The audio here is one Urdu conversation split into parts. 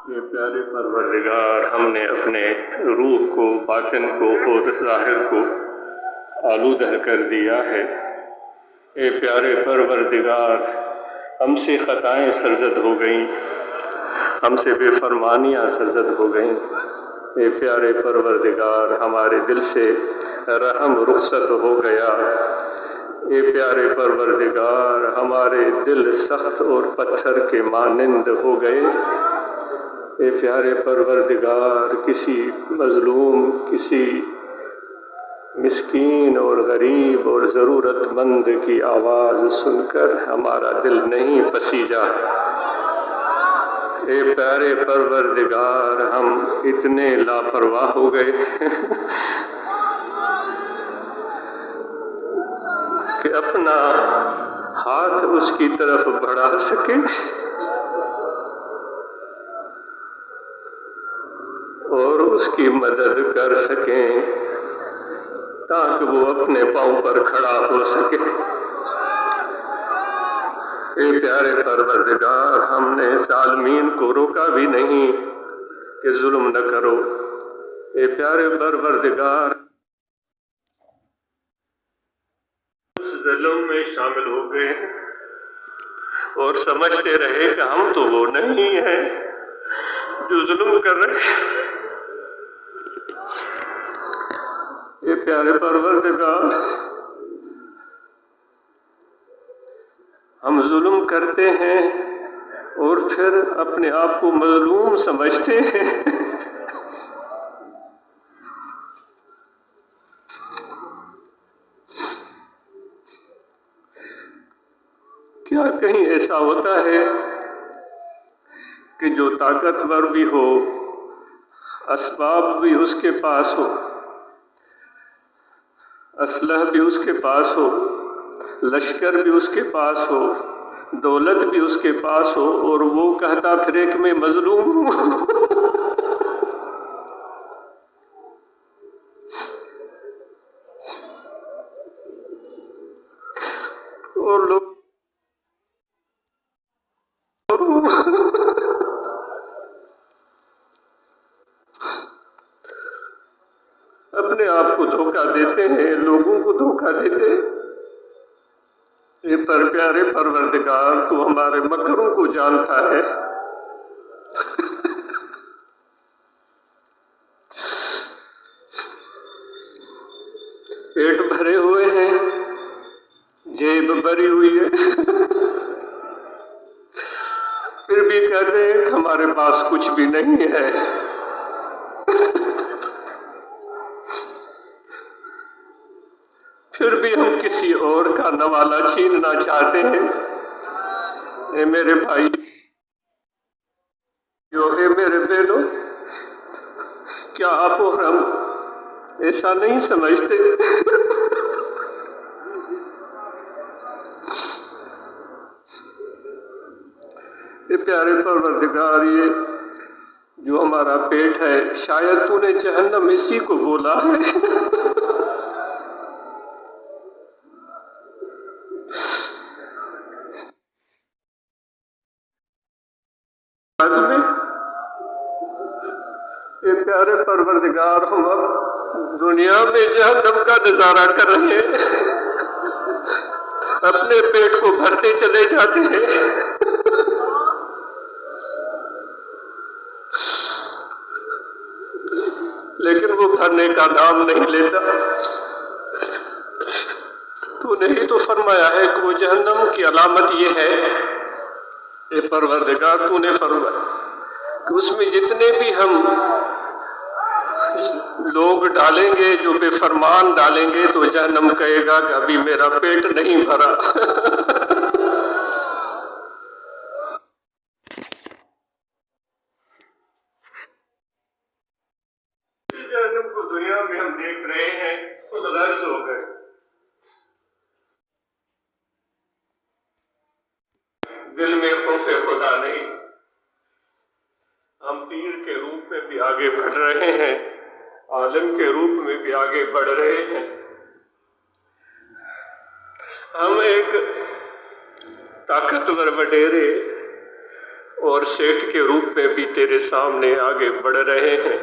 یہ پیارے پروردگار، ہم نے اپنے روح کو، باطن کو اور ظاہر کو آلودہ کر دیا ہے۔ اے پیارے پروردگار، ہم سے خطائیں سرزد ہو گئیں، ہم سے بے فرمانیاں سرزد ہو گئیں۔ اے پیارے پروردگار، ہمارے دل سے رحم رخصت ہو گیا۔ اے پیارے پروردگار، ہمارے دل سخت اور پتھر کے مانند ہو گئے۔ اے پیارے پروردگار، کسی مظلوم، کسی مسکین اور غریب اور ضرورت مند کی آواز سن کر ہمارا دل نہیں پسیجا۔ اے پیارے پروردگار، ہم اتنے لاپرواہ ہو گئے کہ اپنا ہاتھ اس کی طرف بڑھا سکیں اور اس کی مدد کر سکیں تاکہ وہ اپنے پاؤں پر کھڑا ہو سکے۔ اے پیارے پروردگار، ہم نے ظالمین کو روکا بھی نہیں کہ ظلم نہ کرو۔ اے پیارے پروردگار، اس ظلم میں شامل ہو گئے اور سمجھتے رہے کہ ہم تو وہ نہیں ہیں جو ظلم کر رہے ہیں۔ اے پیارے پروردگار، ہم ظلم کرتے ہیں اور پھر اپنے آپ کو مظلوم سمجھتے ہیں۔ کیا کہیں ایسا ہوتا ہے کہ جو طاقتور بھی ہو، اسباب بھی اس کے پاس ہو، اسلحہ بھی اس کے پاس ہو، لشکر بھی اس کے پاس ہو، دولت بھی اس کے پاس ہو، اور وہ کہتا پھرے کہ میں مظلوم ہوں؟ اور لوگ اپنے آپ کو دھوکہ دیتے ہیں، لوگوں کو دھوکہ دیتے ہیں۔ یہ پیارے پروردگار، تو ہمارے مکروں کو جانتا ہے۔ پیٹ بھرے ہوئے ہیں، جیب بھری ہوئی ہے، پھر بھی کہتے ہیں کہ ہمارے پاس کچھ بھی نہیں ہے۔ پھر بھی ہم کسی اور کا نوالہ چھیننا چاہتے ہیں۔ اے میرے بھائی، اے میرے بہنوں، کیا آپ اور ہم ایسا نہیں سمجھتے؟ اے پیارے پروردگار، یہ جو ہمارا پیٹ ہے، شاید تو نے جہنم اسی کو بولا ہے۔ اے پیارے پروردگار، ہم اب دنیا میں جہنم کا نظارہ کر رہے ہیں، اپنے پیٹ کو بھرتے چلے جاتے ہیں، لیکن وہ بھرنے کا نام نہیں لیتا۔ تو نے ہی تو فرمایا ہے کہ وہ جہنم کی علامت یہ ہے۔ اے پروردگار، تو نے فرمایا کہ اس میں جتنے بھی ہم لوگ ڈالیں گے، جو بے فرمان ڈالیں گے، تو جہنم کہے گا کہ ابھی میرا پیٹ نہیں بھرا۔ جہنم کو دنیا میں ہم دیکھ رہے ہیں، خود غرض ہو گئے۔ دل میں خوف خدا نہیں۔ ہم پیر کے روپ میں بھی آگے بڑھ رہے ہیں، عالم کے روپ میں بھی آگے بڑھ رہے ہیں۔ ہم ایک طاقتور وڈیرے اور سیٹھ کے روپ میں بھی تیرے سامنے آگے بڑھ رہے ہیں،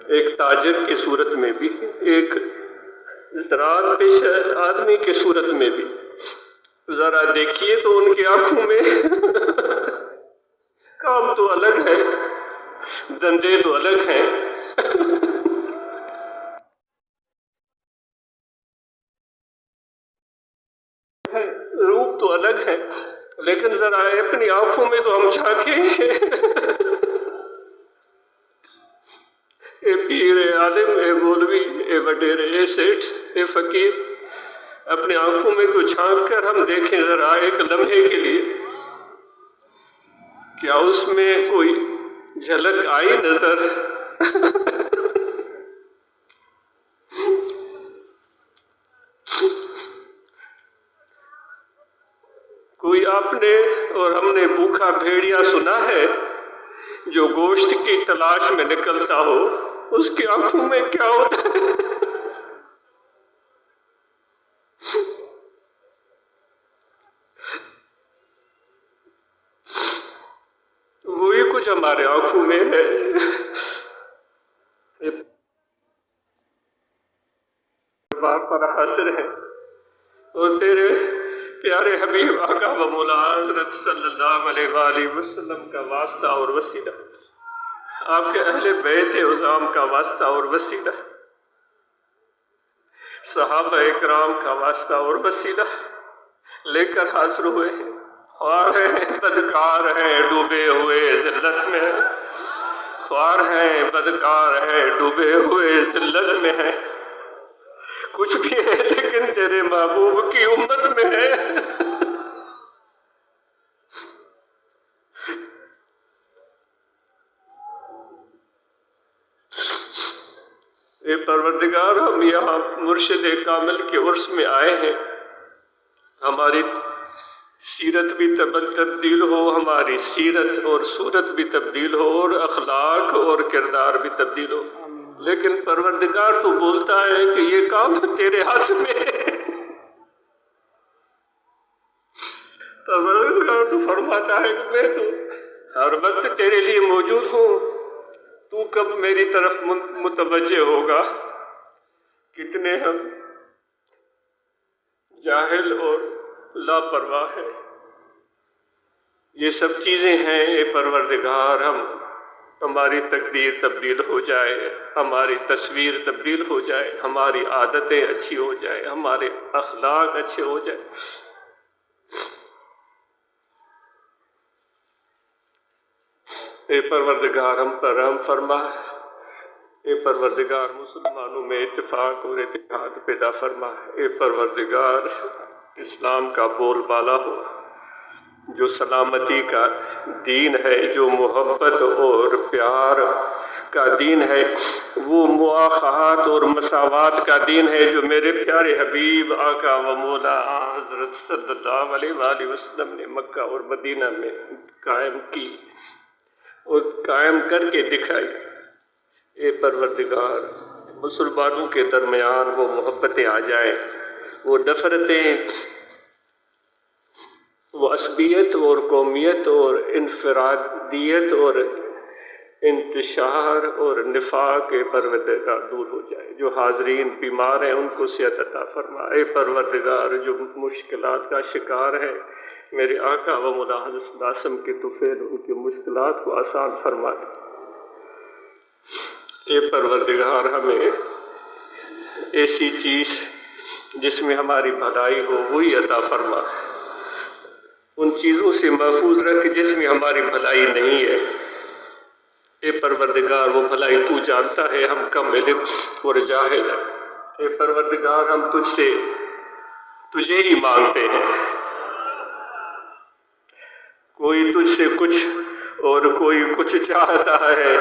ایک تاجر کی صورت میں بھی، ایک رات پیش آدمی کی صورت میں بھی۔ ذرا دیکھیے تو ان کی آنکھوں میں کام تو الگ ہے، دندے تو الگ ہیں، روپ تو الگ ہے، لیکن ذرا اپنی آنکھوں میں تو ہم جھانکیں۔ اے پیر، اے عالم، اے مولوی، اے وڈیر، اے سیٹھ، اے فقیر، اپنی آنکھوں میں تو جھانک کر ہم دیکھیں ذرا ایک لمحے کے لیے، کیا اس میں کوئی جھلک آئی نظر؟ کوئی آپ نے اور ہم نے بھوکا بھیڑیا سنا ہے جو گوشت کی تلاش میں نکلتا ہو، اس کی آنکھوں میں کیا ہوتا ہے؟ وہی کچھ ہمارے آنکھوں میں ہے۔ بار پر حاضر ہیں اور تیرے پیارے حبیب آقا و مولا حضرت صلی اللہ علیہ وآلہ وسلم کا واسطہ اور وسیلہ، آپ کے اہل بیت عظام کا واسطہ اور وسیلہ، صحابہ اکرام کا واسطہ اور وسیلہ لے کر حاضر ہوئے ہیں۔ خوار ہیں، بدکار ہیں، ڈوبے ہوئے ذلت میں ہیں، خوار ہیں، بدکار ہیں، ڈوبے ہوئے ذلت میں ہیں، کچھ بھی ہے لیکن تیرے محبوب کی امت میں ہے۔ اے پروردگار، ہم یہاں مرشد کامل کے عرس میں آئے ہیں، ہماری سیرت بھی تبدیل ہو، ہماری سیرت اور صورت بھی تبدیل ہو، اور اخلاق اور کردار بھی تبدیل ہو، لیکن پروردگار تو بولتا ہے کہ یہ کام تیرے ہاتھ میں ہے۔ پروردگار تو فرماتا ہے کہ میں تو ہر وقت تیرے لیے موجود ہوں، تو کب میری طرف متوجہ ہوگا؟ کتنے ہم جاہل اور لاپرواہ ہیں۔ یہ سب چیزیں ہیں اے پروردگار، ہماری تقدیر تبدیل ہو جائے، ہماری تصویر تبدیل ہو جائے، ہماری عادتیں اچھی ہو جائے، ہمارے اخلاق اچھے ہو جائے۔ اے پروردگار ہم پر رحم فرما، اے پروردگار مسلمانوں میں اتفاق اور اتحاد پیدا فرما، اے پروردگار اسلام کا بول بالا ہو، جو سلامتی کا دین ہے، جو محبت اور پیار کا دین ہے، وہ مواخات اور مساوات کا دین ہے جو میرے پیارے حبیب آقا و مولا حضرت صلی اللہ علیہ وآلہ وسلم نے مکہ اور مدینہ میں قائم کی اور قائم کر کے دکھائی۔ اے پروردگار مسلمانوں کے درمیان وہ محبتیں آ جائیں، وہ نفرتیں، وہ عصبیت اور قومیت اور انفرادیت اور انتشار اور نفاق اے پروردگار دور ہو جائے۔ جو حاضرین بیمار ہیں ان کو صحت عطا فرما۔ اے پروردگار جو مشکلات کا شکار ہے، میرے آقا و مولا حضرت صلی اللہ علیہ وسلم کے طفیل ان کی مشکلات کو آسان فرما دے۔ اے پروردگار ہمیں ایسی چیز جس میں ہماری بھلائی ہو وہی عطا فرما، ان چیزوں سے محفوظ رکھ جس میں ہماری بھلائی نہیں ہے۔ اے پروردگار وہ بھلائی تو جانتا ہے، ہم کم علم اور جاہل ہیں۔ اے پروردگار ہم تجھے ہی مانگتے ہیں، کوئی تجھ سے کچھ اور کوئی کچھ چاہتا ہے،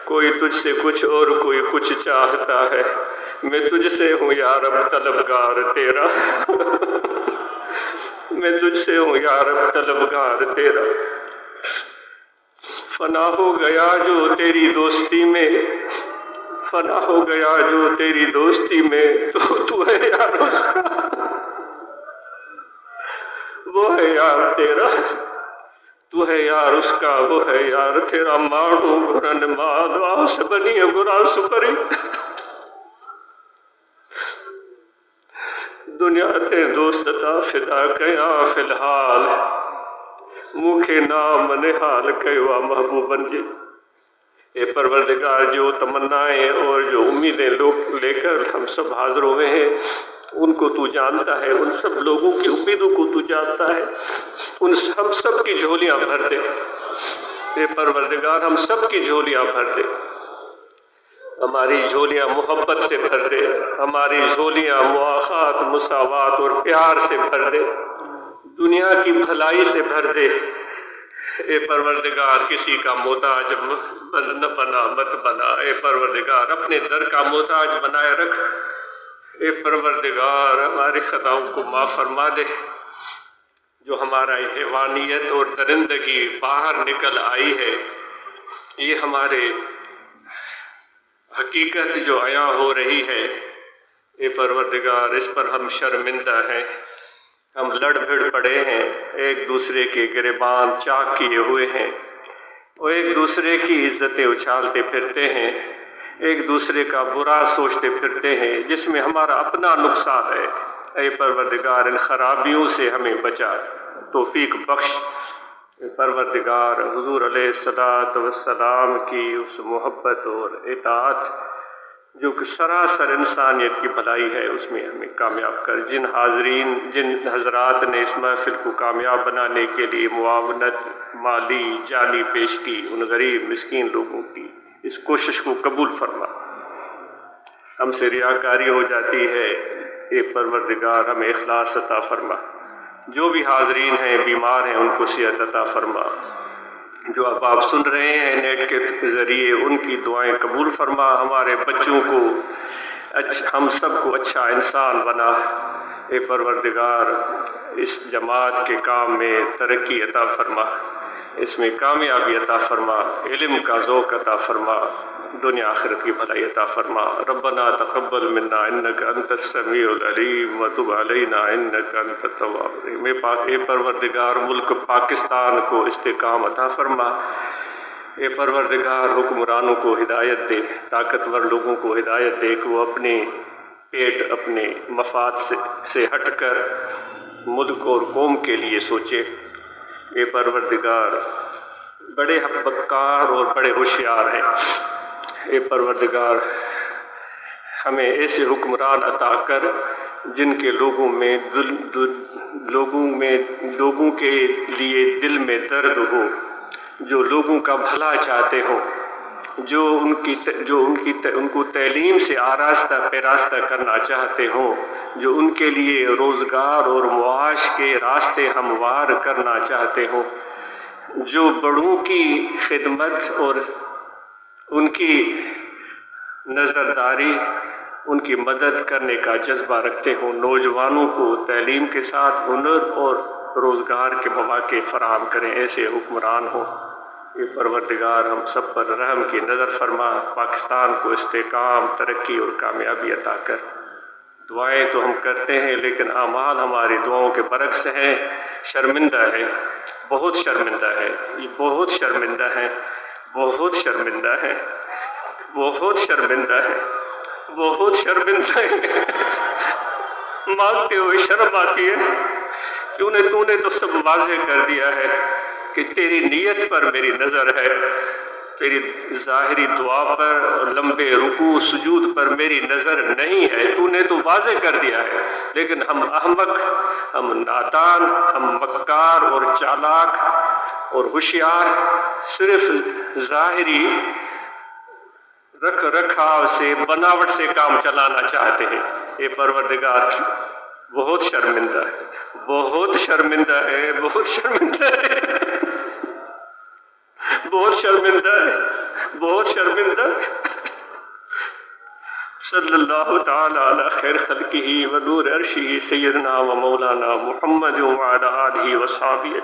کوئی تجھ سے کچھ اور کوئی کچھ چاہتا ہے، میں تجھ سے ہوں یا رب طلبگار تیرا، میں تجھ سے ہوں یا رب طلبگار تیرا۔ فنا ہو گیا جو تیری دوستی میں، فنا ہو گیا جو تیری دوستی میں، تو ہے یار اس کا، وہ ہے یار تیرا، تو ہے یار اس کا وہ ہے یار تیرا ماڑو گرن ماد آس بنی گرا سپری دنیا تے دوست تا فدا کیا فی الحال موکھے نام نحال کہوا محبوبن جی۔ اے پروردگار جو تمنائیں اور جو امیدیں لوگ لے کر ہم سب حاضر ہوئے ہیں ان کو تو جانتا ہے، ان سب لوگوں کی امیدوں کو تو جانتا ہے، ہم سب کی جھولیاں بھر دے۔ اے پروردگار ہم سب کی جھولیاں بھر دے، ہماری جھولیاں محبت سے بھر دے، ہماری جھولیاں مواخات مساوات اور پیار سے بھر دے، دنیا کی بھلائی سے بھر دے۔ اے پروردگار کسی کا محتاج نہ بنا مت بنا، اے پروردگار اپنے در کا محتاج بنائے رکھ۔ اے پروردگار ہماری خطاؤں کو معاف فرما دے، جو ہمارا حیوانیت اور درندگی باہر نکل آئی ہے، یہ ہمارے حقیقت جو عیاں ہو رہی ہے، اے پروردگار اس پر ہم شرمندہ ہیں، ہم لڑ بھڑ پڑے ہیں، ایک دوسرے کے گریبان چاک کیے ہوئے ہیں اور ایک دوسرے کی عزتیں اچھالتے پھرتے ہیں، ایک دوسرے کا برا سوچتے پھرتے ہیں جس میں ہمارا اپنا نقصان ہے۔ اے پروردگار ان خرابیوں سے ہمیں بچا، توفیق بخش۔ اے پروردگار حضور علیہ السلام کی اس محبت اور اطاعت جو کہ سراسر انسانیت کی بھلائی ہے اس میں ہمیں کامیاب کر۔ جن حضرات نے اس محفل کو کامیاب بنانے کے لیے معاونت مالی جانی پیش کی، ان غریب مسکین لوگوں کی اس کوشش کو قبول فرما۔ ہم سے ریاکاری ہو جاتی ہے، اے پروردگار ہمیں اخلاص عطا فرما۔ جو بھی حاضرین ہیں بیمار ہیں ان کو صحت عطا فرما، جو اب آپ سن رہے ہیں نیٹ کے ذریعے ان کی دعائیں قبول فرما، ہمارے بچوں کو ہم سب کو اچھا انسان بنا۔ اے پروردگار اس جماعت کے کام میں ترقی عطا فرما، اس میں کامیابی عطا فرما، علم کا ذوق عطا فرما، دنیا آخرت کی بھلائی عطا فرما۔ ربنا تقبل منا انک انت السمیع العلیم وتب علینا انک انت التواب الرحیم۔ اے پروردگار ملک پاکستان کو استحکام عطا فرما۔ اے پروردگار حکمرانوں کو ہدایت دے، طاقتور لوگوں کو ہدایت دے کہ وہ اپنے پیٹ اپنے مفاد سے ہٹ کر ملک اور قوم کے لیے سوچے۔ اے پروردگار بڑے حقبکار اور بڑے ہوشیار ہیں، اے پروردگار ہمیں ایسے حکمران عطا کر جن کے لوگوں کے لیے دل میں درد ہو، جو لوگوں کا بھلا چاہتے ہوں، جو ان کو تعلیم سے آراستہ پیراستہ کرنا چاہتے ہوں، جو ان کے لیے روزگار اور معاش کے راستے ہموار کرنا چاہتے ہوں، جو بڑوں کی خدمت اور ان کی نظرداری ان کی مدد کرنے کا جذبہ رکھتے ہوں، نوجوانوں کو تعلیم کے ساتھ ہنر اور روزگار کے مواقع فراہم کریں، ایسے حکمران ہوں۔ اے پروردگار ہم سب پر رحم کی نظر فرما، پاکستان کو استحکام ترقی اور کامیابی عطا کر۔ دعائیں تو ہم کرتے ہیں لیکن اعمال ہماری دعاؤں کے برعکس ہیں، شرمندہ ہے، بہت شرمندہ ہے، یہ بہت شرمندہ ہے، بہت شرمندہ ہے، بہت شرمندہ ہے، بہت شرمندہ ہے۔ مانگتے ہوئے شرم آتی ہے، تو نے تو سب واضح کر دیا ہے کہ تیری نیت پر میری نظر ہے، تیری ظاہری دعا پر اور لمبے رکوع سجود پر میری نظر نہیں ہے، تو نے تو واضح کر دیا ہے، لیکن ہم احمق، ہم نادان، ہم مکار اور چالاک اور ہوشیار صرف ظاہری رکھ رکھاؤ سے بناوٹ سے کام چلانا چاہتے ہیں۔ اے پروردگار بہت شرمندہ ہے، بہت شرمندہ ہے، بہت شرمندہ ہے، بہت شرمندہ ہے، بہت شرمندہ ہے۔ صلی اللہ تعالی علی خیر خلقہ و نور عرشہ سیدنا و مولانا محمد وعلی آلہ و صحبہ